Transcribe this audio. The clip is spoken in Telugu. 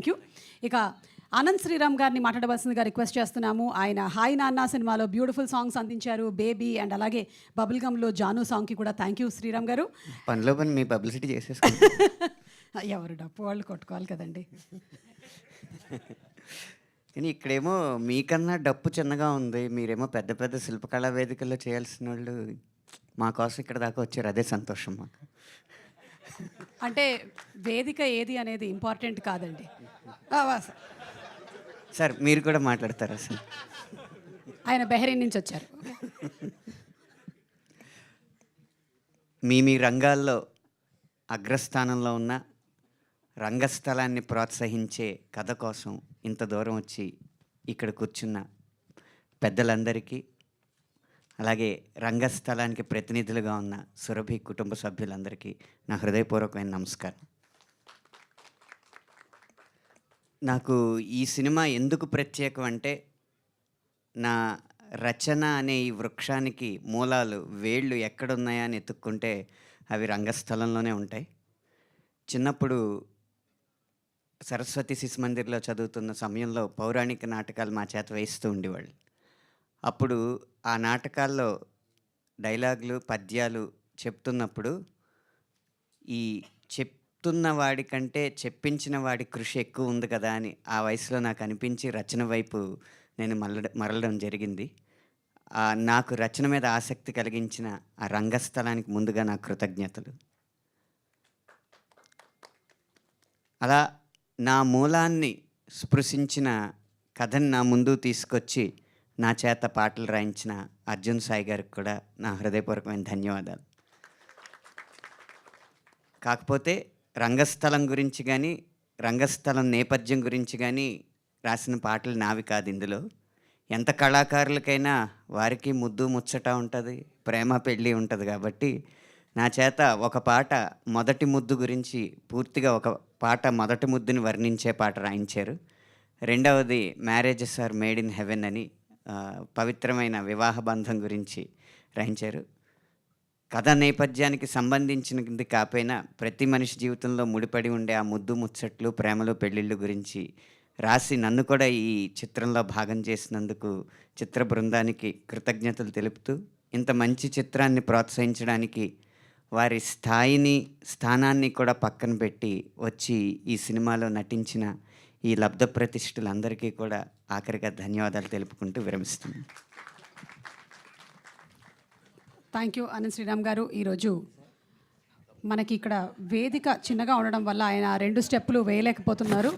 Thank you. ఇక ఆనంద్ శ్రీరామ్ గారిని మాట్లాడవలసిందిగా రిక్వెస్ట్ చేస్తున్నాము. ఆయన హాయ్ నాన్న సినిమాలో బ్యూటిఫుల్ సాంగ్స్ అందించారు, బేబీ అండ్ అలాగే బబుల్ గమ్లో జాను సాంగ్కి కూడా థ్యాంక్ యూ శ్రీరామ్ గారు. పనిలో పని మీ పబ్లిసిటీ చేసేసుకోండి. ఎవరు డప్పు వాళ్ళు కొట్టుకోవాలి కదండి. కానీ ఇక్కడేమో మీకన్నా డప్పు చిన్నగా ఉంది, మీరేమో పెద్ద పెద్ద శిల్పకళా వేదికల్లో చేయాల్సిన వాళ్ళు మా కోసం ఇక్కడ దాకా వచ్చారు, అదే సంతోషం మాకు. అంటే వేదిక ఏది అనేది ఇంపార్టెంట్ కాదండి. సార్ మీరు కూడా మాట్లాడతారా సార్? ఆయన బెహరీన్ నుంచి వచ్చారు. మీ రంగాల్లో అగ్రస్థానంలో ఉన్న రంగస్థలాన్ని ప్రోత్సహించే కథ కోసం ఇంత దూరం వచ్చి ఇక్కడ కూర్చున్న పెద్దలందరికీ, అలాగే రంగస్థలానికి ప్రతినిధులుగా ఉన్న సురభి కుటుంబ సభ్యులందరికీ నా హృదయపూర్వకమైన నమస్కారం. నాకు ఈ సినిమా ఎందుకు ప్రత్యేకం అంటే, నా రచన అనే ఈ వృక్షానికి మూలాలు, వేళ్ళు ఎక్కడున్నాయా అని ఎత్తుక్కుంటే అవి రంగస్థలంలోనే ఉంటాయి. చిన్నప్పుడు సరస్వతి శిశు మందిర్లో చదువుతున్న సమయంలో పౌరాణిక నాటకాలు మా చేత వేయిస్తూ ఉండేవాళ్ళు. అప్పుడు ఆ నాటకాల్లో డైలాగులు, పద్యాలు చెప్తున్నప్పుడు ఈ చెప్తున్న వాడి కంటే చెప్పించిన వాడి కృషి ఎక్కువ ఉంది కదా అని ఆ వయసులో నాకు అనిపించి రచన వైపు నేను మరలడం జరిగింది. నాకు రచన మీద ఆసక్తి కలిగించిన ఆ రంగస్థలానికి ముందుగా నా కృతజ్ఞతలు. అలా నా మూలాన్ని స్పృశించిన కథని నా ముందు తీసుకొచ్చి నా చేత పాటలు రాయించిన అర్జున్ సాయి గారికి కూడా నా హృదయపూర్వకమైన ధన్యవాదాలు. కాకపోతే రంగస్థలం గురించి కానీ, రంగస్థలం నేపథ్యం గురించి కానీ రాసిన పాటలు నావి కాదు. ఇందులో ఎంత కళాకారులకైనా వారికి ముద్దు ముచ్చట ఉంటుంది, ప్రేమ పెళ్ళి ఉంటుంది. కాబట్టి నా చేత ఒక పాట మొదటి ముద్దు గురించి పూర్తిగా ఒక పాట మొదటి ముద్దుని వర్ణించే పాట రాయించారు. రెండవది marriages are made in heaven అని పవిత్రమైన వివాహ బంధం గురించి రాయించారు. కథ నేపథ్యానికి సంబంధించినది కాకపోయినా ప్రతి మనిషి జీవితంలో ముడిపడి ఉండే ఆ ముద్దు ముచ్చట్లు, ప్రేమలు, పెళ్ళిళ్ళు గురించి రాసి నన్ను కూడా ఈ చిత్రంలో భాగం చేసినందుకు చిత్ర బృందానికి కృతజ్ఞతలు తెలుపుతూ, ఇంత మంచి చిత్రాన్ని ప్రోత్సహించడానికి వారి స్థానాన్ని కూడా పక్కన పెట్టి వచ్చి ఈ సినిమాలో నటించిన ఈ లబ్ధ ప్రతిష్ఠులందరికీ కూడా ఆఖరిగా ధన్యవాదాలు తెలుపుకుంటూ విరమిస్తున్నాను. థ్యాంక్ యూ ఆనంద్ శ్రీరామ్ గారు. ఈరోజు మనకి ఇక్కడ వేదిక చిన్నగా ఉండడం వల్ల ఆయన 2 స్టెప్పులు వేయలేకపోతున్నారు.